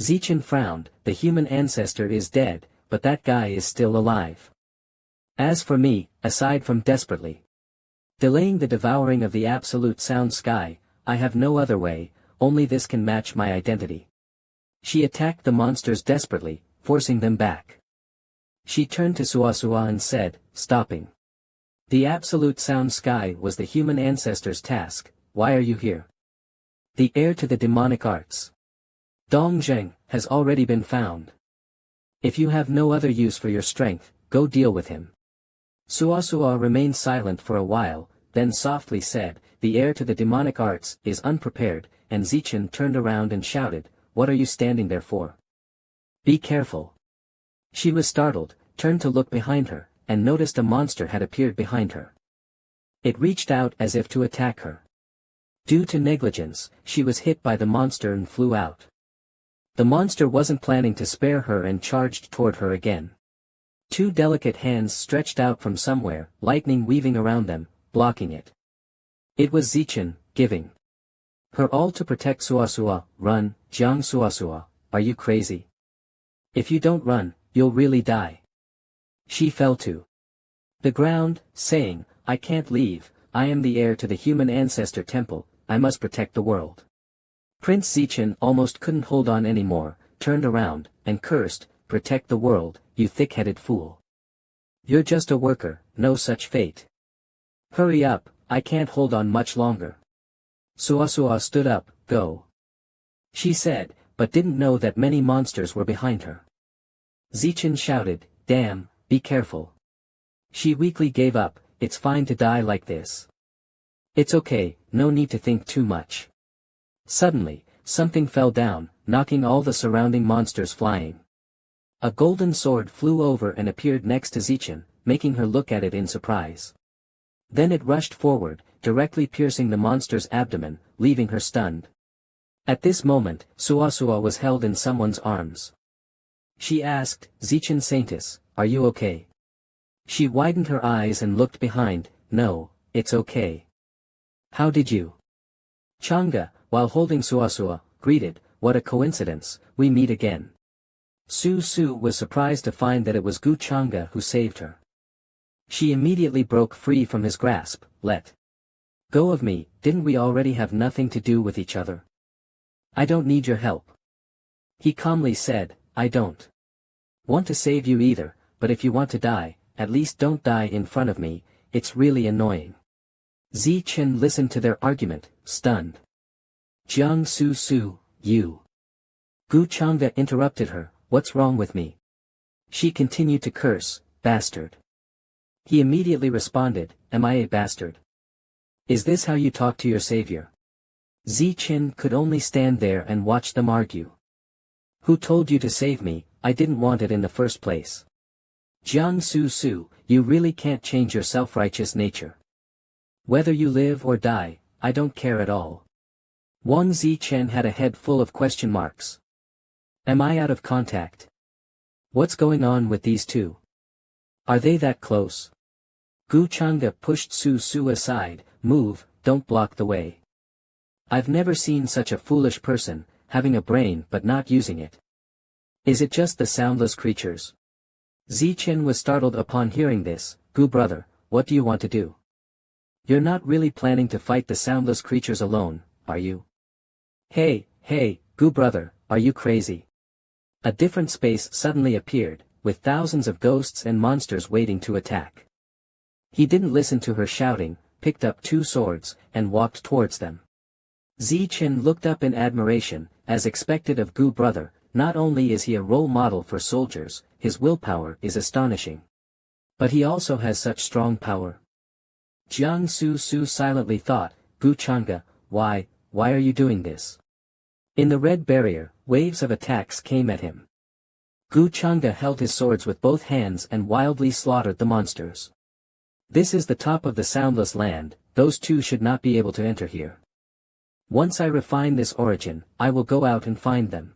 Zichen frowned. The human ancestor is dead, but that guy is still alive. As for me, aside from desperately delaying the devouring of the absolute sound sky, I have no other way, only this can match my identity. She attacked the monsters desperately, forcing them back. She turned to Suasua and said, stopping. The absolute sound sky was the human ancestor's task. Why are you here? The heir to the demonic arts, Dongzheng, has already been found. If you have no other use for your strength, go deal with him. Suasua remained silent for a while, then softly said, the heir to the demonic arts is unprepared, and Zichen turned around and shouted, what are you standing there for? Be careful. She was startled, turned to look behind her, and noticed a monster had appeared behind her. It reached out as if to attack her. Due to negligence, she was hit by the monster and flew out. The monster wasn't planning to spare her and charged toward her again. Two delicate hands stretched out from somewhere, lightning weaving around them, blocking it. It was Zichen, giving her all to protect Suasua. Run, Jiang Suasua, are you crazy? If you don't run, you'll really die. She fell to the ground, saying, I can't leave, I am the heir to the human ancestor temple, I must protect the world. Prince Zichen almost couldn't hold on anymore, turned around, and cursed, protect the world, you thick-headed fool. You're just a worker, no such fate. Hurry up, I can't hold on much longer. Suasua stood up, go. She said, but didn't know that many monsters were behind her. Zichen shouted, damn, be careful. She weakly gave up, it's fine to die like this. It's okay, no need to think too much. Suddenly, something fell down, knocking all the surrounding monsters flying. A golden sword flew over and appeared next to Zichen, making her look at it in surprise. Then it rushed forward, directly piercing the monster's abdomen, leaving her stunned. At this moment, Suasua was held in someone's arms. She asked, Zichen Saintus, are you okay? She widened her eyes and looked behind, no, it's okay. How did you? Chang'e, while holding Suasua, greeted, what a coincidence, we meet again. Su was surprised to find that it was Gu Chang'e who saved her. She immediately broke free from his grasp, let go of me, didn't we already have nothing to do with each other? I don't need your help. He calmly said, I don't want to save you either, but if you want to die, at least don't die in front of me, it's really annoying. Zichen listened to their argument, stunned. Jiang Su, you. Gu Chang'e interrupted her, what's wrong with me? She continued to curse, bastard. He immediately responded, am I a bastard? Is this how you talk to your savior? Zichen could only stand there and watch them argue. Who told you to save me? I didn't want it in the first place. Jiang Su, you really can't change your self-righteous nature. Whether you live or die, I don't care at all. Wang Zichen had a head full of question marks. Am I out of contact? What's going on with these two? Are they that close? Gu Chang'e pushed Su aside, move, don't block the way. I've never seen such a foolish person, having a brain but not using it. Is it just the soundless creatures? Zichen was startled upon hearing this, Gu brother, what do you want to do? You're not really planning to fight the soundless creatures alone, are you? Hey, Gu brother, are you crazy? A different space suddenly appeared, with thousands of ghosts and monsters waiting to attack. He didn't listen to her shouting, picked up two swords, and walked towards them. Zichen looked up in admiration, as expected of Gu brother, not only is he a role model for soldiers, his willpower is astonishing. But he also has such strong power. Jiang Su silently thought, Gu Chang'e, why are you doing this? In the red barrier, waves of attacks came at him. Gu Chang'e held his swords with both hands and wildly slaughtered the monsters. This is the top of the soundless land, those two should not be able to enter here. Once I refine this origin, I will go out and find them.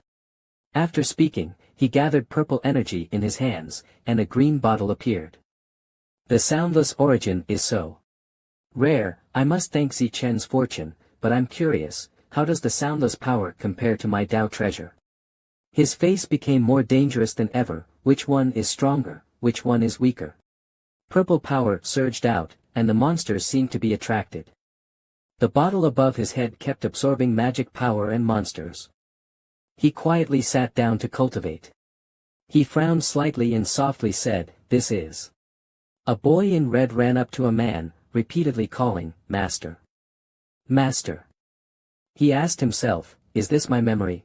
After speaking, he gathered purple energy in his hands, and a green bottle appeared. The soundless origin is so rare, I must thank Zichen's fortune, but I'm curious, how does the soundless power compare to my Tao treasure? His face became more dangerous than ever. Which one is stronger, which one is weaker? Purple power surged out, and the monsters seemed to be attracted. The bottle above his head kept absorbing magic power and monsters. He quietly sat down to cultivate. He frowned slightly and softly said, "This is." A boy in red ran up to a man, repeatedly calling, "Master. Master." He asked himself, "Is this my memory?"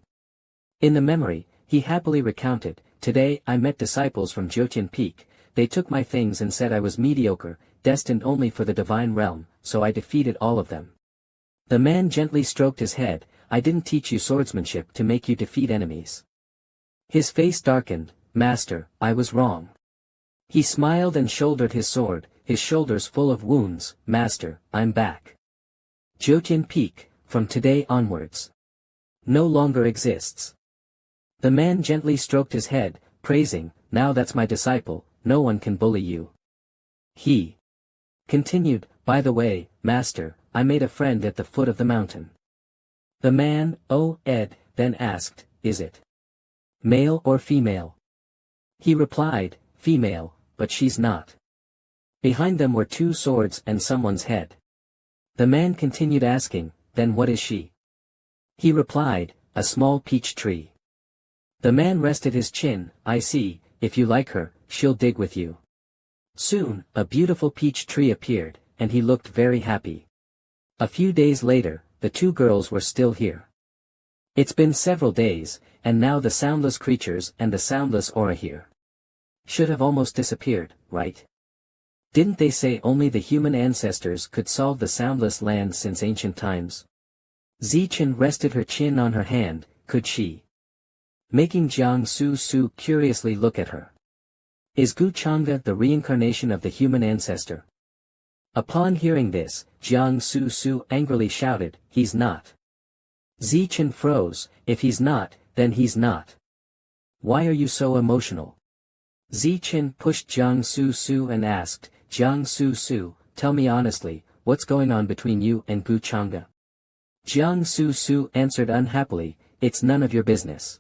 In the memory, he happily recounted, "Today I met disciples from Jyotin Peak. They took my things and said I was mediocre, destined only for the divine realm, so I defeated all of them." The man gently stroked his head, "I didn't teach you swordsmanship to make you defeat enemies." His face darkened, "Master, I was wrong." He smiled and shouldered his sword, his shoulders full of wounds, "Master, I'm back. Jyotin Peak, from today onwards, no longer exists." The man gently stroked his head, praising, "Now that's my disciple, no one can bully you." He continued, "By the way, Master, I made a friend at the foot of the mountain." The man, Ed, then asked, "Is it male or female?" He replied, "Female, but she's not." Behind them were two swords and someone's head. The man continued asking, "Then what is she?" He replied, "A small peach tree." The man rested his chin, "I see, if you like her, she'll dig with you." Soon, a beautiful peach tree appeared, and he looked very happy. A few days later, the two girls were still here. It's been several days, and now the soundless creatures and the soundless aura here should have almost disappeared, right? Didn't they say only the human ancestors could solve the soundless land since ancient times? Zichen rested her chin on her hand, "Could she?" Making Jiang Su curiously look at her. "Is Gu Chang'e the reincarnation of the human ancestor?" Upon hearing this, Jiang Su angrily shouted, "He's not." Zichen froze, "If he's not, then he's not. Why are you so emotional?" Zichen pushed Jiang Su and asked, "Jiang Su, tell me honestly, what's going on between you and Gu Chang'e?" Jiang Su answered unhappily, "It's none of your business.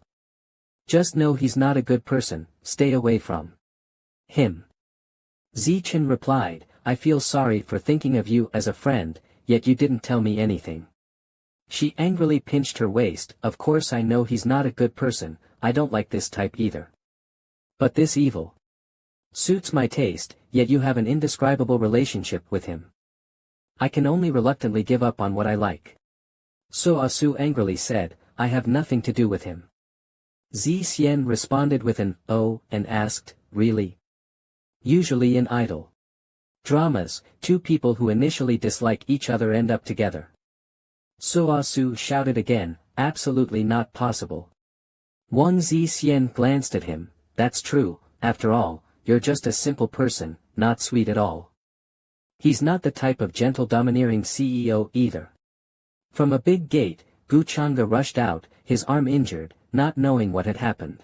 Just know he's not a good person, stay away from him." Zichen replied, "I feel sorry for thinking of you as a friend, yet you didn't tell me anything." She angrily pinched her waist, "Of course I know he's not a good person, I don't like this type either. But this evil suits my taste, yet you have an indescribable relationship with him. I can only reluctantly give up on what I like." So Su angrily said, "I have nothing to do with him." Zi Xian responded with an "Oh," and asked, "Really?" Usually in idol dramas, two people who initially dislike each other end up together. So Su shouted again, "Absolutely not possible." Wang Zi Xian glanced at him, "That's true, after all, you're just a simple person, not sweet at all. He's not the type of gentle domineering CEO either." From a big gate, Gu Chang'e rushed out, his arm injured, not knowing what had happened.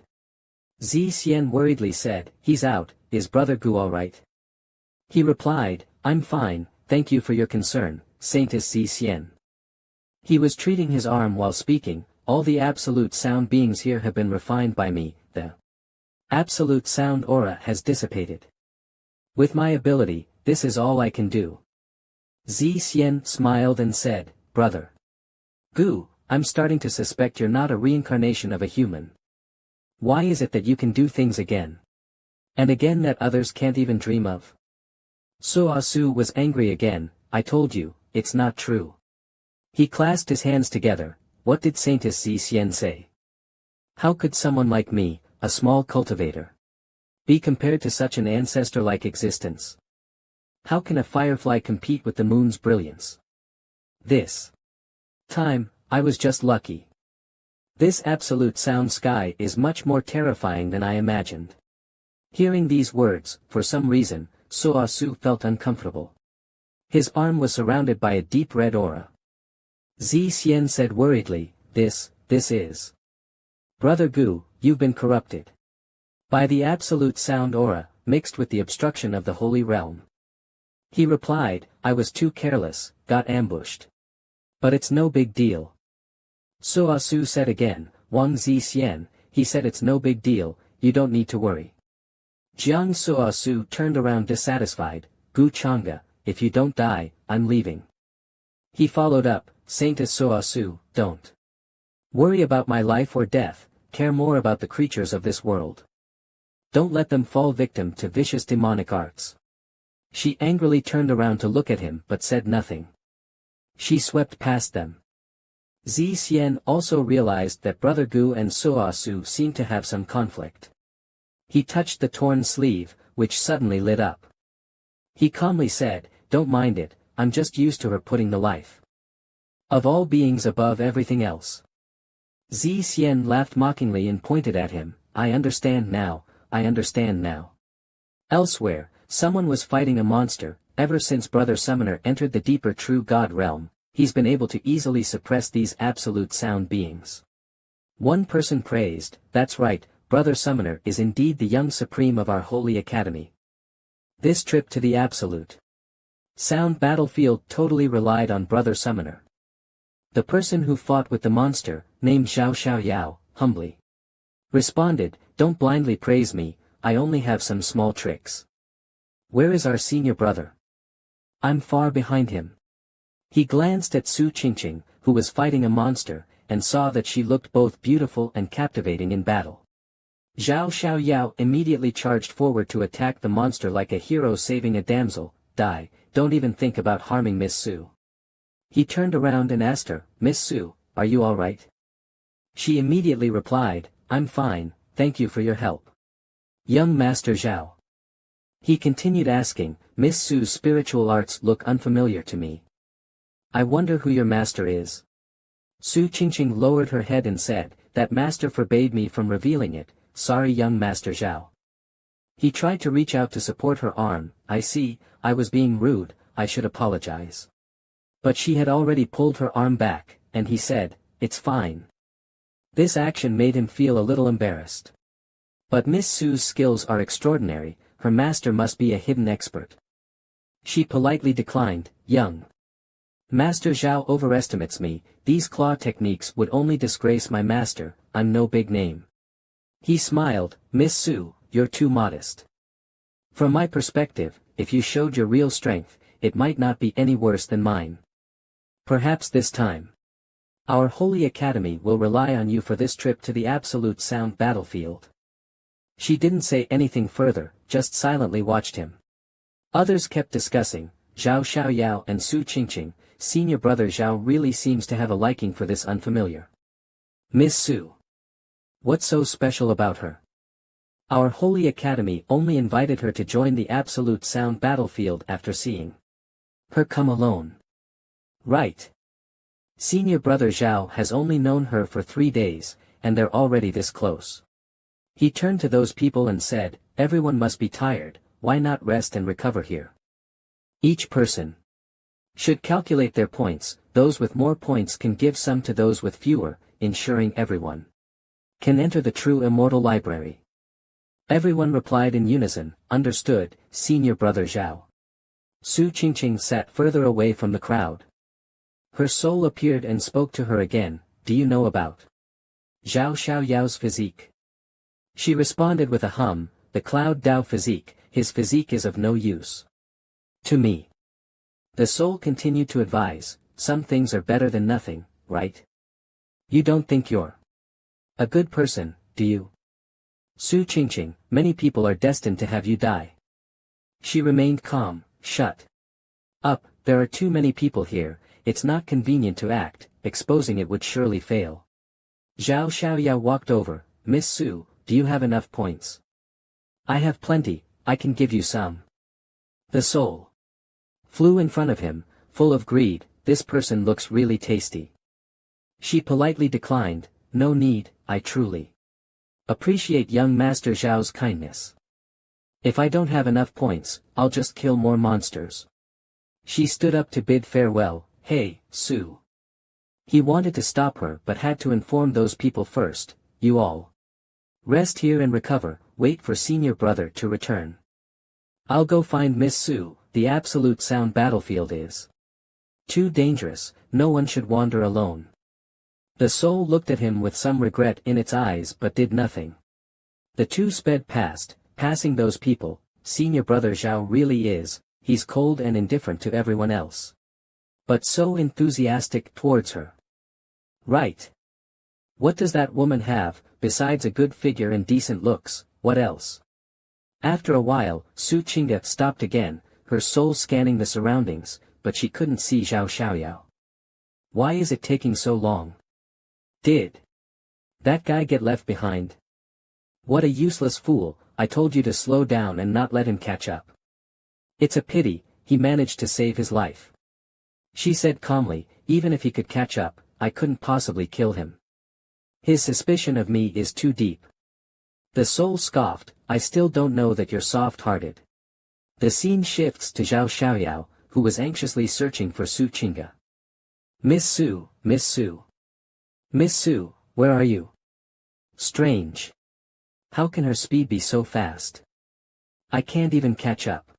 Zi Xian worriedly said, "He's out, is Brother Gu alright?" He replied, "I'm fine, thank you for your concern, Saintess Zi Xian." He was treating his arm while speaking, "All the absolute sound beings here have been refined by me, the absolute sound aura has dissipated. With my ability, this is all I can do." Zi Xian smiled and said, "Brother Gu, I'm starting to suspect you're not a reincarnation of a human. Why is it that you can do things again and again that others can't even dream of?" So Su was angry again, "I told you, it's not true." He clasped his hands together, "What did Saintess Zi Xian say? How could someone like me, a small cultivator, be compared to such an ancestor-like existence? How can a firefly compete with the moon's brilliance? This time, I was just lucky. This absolute sound sky is much more terrifying than I imagined." Hearing these words, for some reason, So Su felt uncomfortable. His arm was surrounded by a deep red aura. Zi Xian said worriedly, This is. Brother Gu, you've been corrupted by the absolute sound aura, mixed with the obstruction of the holy realm." He replied, "I was too careless, got ambushed. But it's no big deal." So Su said again, "Wang Zi Xian, he said it's no big deal, you don't need to worry. Jiang Suosu turned around dissatisfied, Gu Chang'e, if you don't die, I'm leaving. He followed up, Saint Suosu, don't worry about my life or death, care more about the creatures of this world. Don't let them fall victim to vicious demonic arts. She angrily turned around to look at him but said nothing. She swept past them. Zi Xian also realized that Brother Gu and Suosu seemed to have some conflict. He touched the torn sleeve, which suddenly lit up. He calmly said, don't mind it, I'm just used to her putting the life of all beings above everything else. Zi Xian laughed mockingly and pointed at him, I understand now, I understand now. Elsewhere, someone was fighting a monster. Ever since Brother Summoner entered the deeper true God realm, he's been able to easily suppress these absolute sound beings. One person praised, that's right, Brother Summoner is indeed the young supreme of our holy academy. This trip to the absolute sound battlefield totally relied on Brother Summoner. The person who fought with the monster, named Xiao Xiao Yao, humbly responded, don't blindly praise me, I only have some small tricks. Where is our senior brother? I'm far behind him. He glanced at Su Qingqing, who was fighting a monster, and saw that she looked both beautiful and captivating in battle. Xiao Xiao Yao immediately charged forward to attack the monster like a hero saving a damsel. Die, don't even think about harming Miss Su. He turned around and asked her, Miss Su, are you alright? She immediately replied, I'm fine, thank you for your help. Young Master Zhao. He continued asking, Miss Su's spiritual arts look unfamiliar to me. I wonder who your master is. Su Qingqing lowered her head and said, that master forbade me from revealing it, sorry young Master Zhao. He tried to reach out to support her arm, I see, I was being rude, I should apologize. But she had already pulled her arm back, and he said, it's fine. This action made him feel a little embarrassed. But Miss Su's skills are extraordinary, her master must be a hidden expert. She politely declined, young Master Zhao overestimates me, these claw techniques would only disgrace my master, I'm no big name. He smiled, Miss Su, you're too modest. From my perspective, if you showed your real strength, it might not be any worse than mine. Perhaps this time. Our holy academy will rely on you for this trip to the absolute sound battlefield. She didn't say anything further, just silently watched him. Others kept discussing, Zhao Xiaoyao and Su Qingqing, senior brother Zhao really seems to have a liking for this unfamiliar Miss Su. What's so special about her? Our holy academy only invited her to join the absolute sound battlefield after seeing her come alone. Right. Senior brother Zhao has only known her for 3 days, and they're already this close. He turned to those people and said, everyone must be tired, why not rest and recover here? Each person should calculate their points, those with more points can give some to those with fewer, ensuring everyone can enter the true immortal library. Everyone replied in unison, understood, senior brother Zhao. Su Qingqing sat further away from the crowd. Her soul appeared and spoke to her again, do you know about Zhao Xiaoyao's physique? She responded with a hum, the Cloud Dao physique, his physique is of no use to me. The soul continued to advise, some things are better than nothing, right? You don't think you're a good person, do you? Su Qingqing, many people are destined to have you die. She remained calm, shut up, there are too many people here, it's not convenient to act, exposing it would surely fail. Zhao Xiaoyao walked over, Miss Su, do you have enough points? I have plenty, I can give you some. The soul flew in front of him, full of greed, this person looks really tasty. She politely declined, no need, I truly appreciate young Master Zhao's kindness. If I don't have enough points, I'll just kill more monsters. She stood up to bid farewell, hey, Su. He wanted to stop her but had to inform those people first, you all rest here and recover, wait for senior brother to return. I'll go find Miss Su, the absolute sound battlefield is too dangerous, no one should wander alone. The soul looked at him with some regret in its eyes but did nothing. The two sped past, passing those people. Senior brother Zhao really is, he's cold and indifferent to everyone else. But so enthusiastic towards her. Right. What does that woman have, besides a good figure and decent looks, what else? After a while, Su Qingge stopped again, her soul scanning the surroundings, but she couldn't see Zhao Xiaoyao. Why is it taking so long? Did that guy get left behind? What a useless fool, I told you to slow down and not let him catch up. It's a pity, he managed to save his life. She said calmly, even if he could catch up, I couldn't possibly kill him. His suspicion of me is too deep. The soul scoffed, I still don't know that you're soft-hearted. The scene shifts to Zhao Xiaoyao, who was anxiously searching for Su Qingge. Miss Su, Miss Su. Miss Su, where are you? Strange. How can her speed be so fast? I can't even catch up.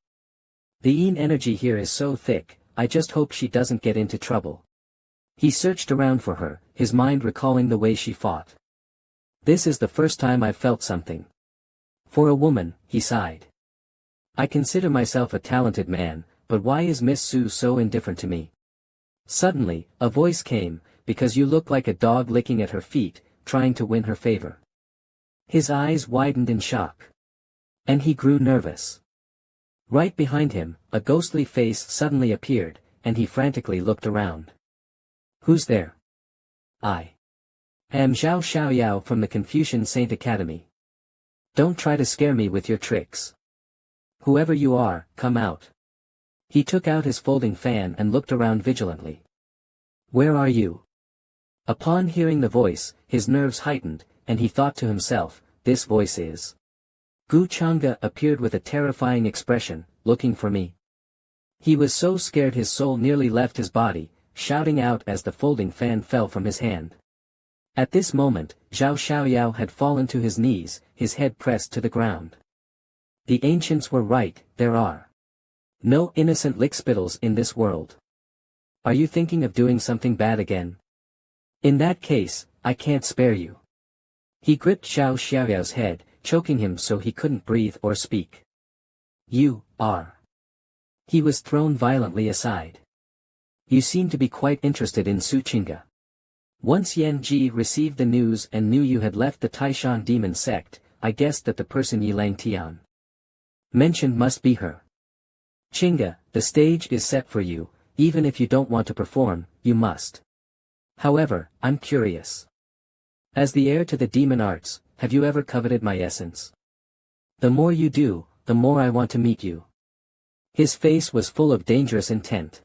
The yin energy here is so thick, I just hope she doesn't get into trouble. He searched around for her, his mind recalling the way she fought. This is the first time I've felt something. For a woman, he sighed. I consider myself a talented man, but why is Miss Su so indifferent to me? Suddenly, a voice came, because you look like a dog licking at her feet, trying to win her favor. His eyes widened in shock. And he grew nervous. Right behind him, a ghostly face suddenly appeared, and he frantically looked around. Who's there? I am Zhao Xiaoyao from the Confucian Saint Academy. Don't try to scare me with your tricks. Whoever you are, come out. He took out his folding fan and looked around vigilantly. Where are you? Upon hearing the voice, his nerves heightened, and he thought to himself, this voice is. Gu Changge appeared with a terrifying expression, looking for me. He was so scared his soul nearly left his body, shouting out as the folding fan fell from his hand. At this moment, Zhao Xiaoyao had fallen to his knees, his head pressed to the ground. The ancients were right, there are no innocent lickspittles in this world. Are you thinking of doing something bad again? In that case, I can't spare you. He gripped Zhao Xiaoyao's head, choking him so he couldn't breathe or speak. You are. He was thrown violently aside. You seem to be quite interested in Su Qingge. Once Yan Ji received the news and knew you had left the Taishan demon sect, I guessed that the person Yilang Tian mentioned must be her. Qingge, the stage is set for you, even if you don't want to perform, you must. However, I'm curious. As the heir to the demon arts, have you ever coveted my essence? The more you do, the more I want to meet you. His face was full of dangerous intent.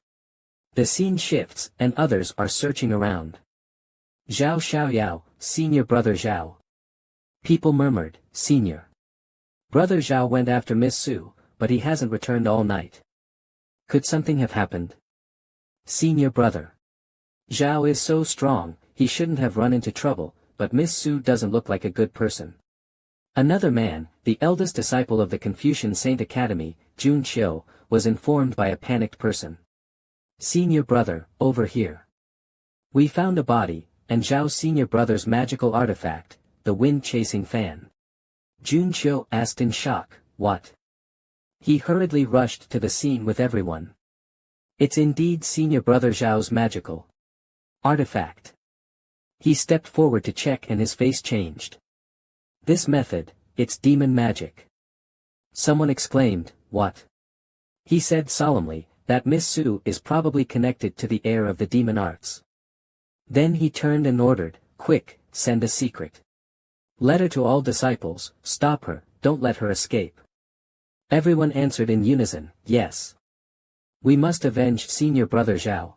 The scene shifts, and others are searching around. Zhao Xiaoyao, senior brother Zhao. People murmured, senior brother Zhao went after Miss Su, but he hasn't returned all night. Could something have happened? Senior brother Zhao is so strong, he shouldn't have run into trouble, but Miss Su doesn't look like a good person. Another man, the eldest disciple of the Confucian Saint Academy, Jun Qiu, was informed by a panicked person. Senior brother, over here. We found a body, and Zhao's senior brother's magical artifact, the wind-chasing fan. Jun Qiu asked in shock, what? He hurriedly rushed to the scene with everyone. It's indeed senior brother Zhao's magical artifact. He stepped forward to check and his face changed. This method, it's demon magic. Someone exclaimed, what? He said solemnly, that Miss Su is probably connected to the heir of the demon arts. Then he turned and ordered, quick, send a secret letter to all disciples, stop her, don't let her escape. Everyone answered in unison, yes. We must avenge senior brother Zhao.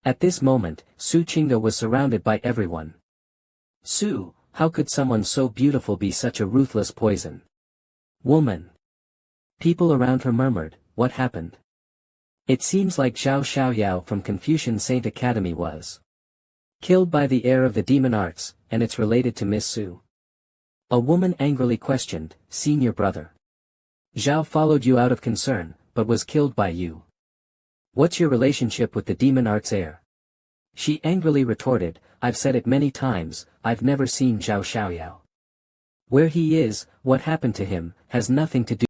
At this moment, Su Qingge was surrounded by everyone. Su, how could someone so beautiful be such a ruthless poison? Woman. People around her murmured, what happened? It seems like Zhao Xiaoyao from Confucian Saint Academy was killed by the heir of the demon arts, and it's related to Miss Su. A woman angrily questioned, senior brother. Zhao followed you out of concern, but was killed by you. What's your relationship with the demon arts heir? She angrily retorted, I've said it many times, I've never seen Zhao Xiaoyao. Where he is, what happened to him, has nothing to do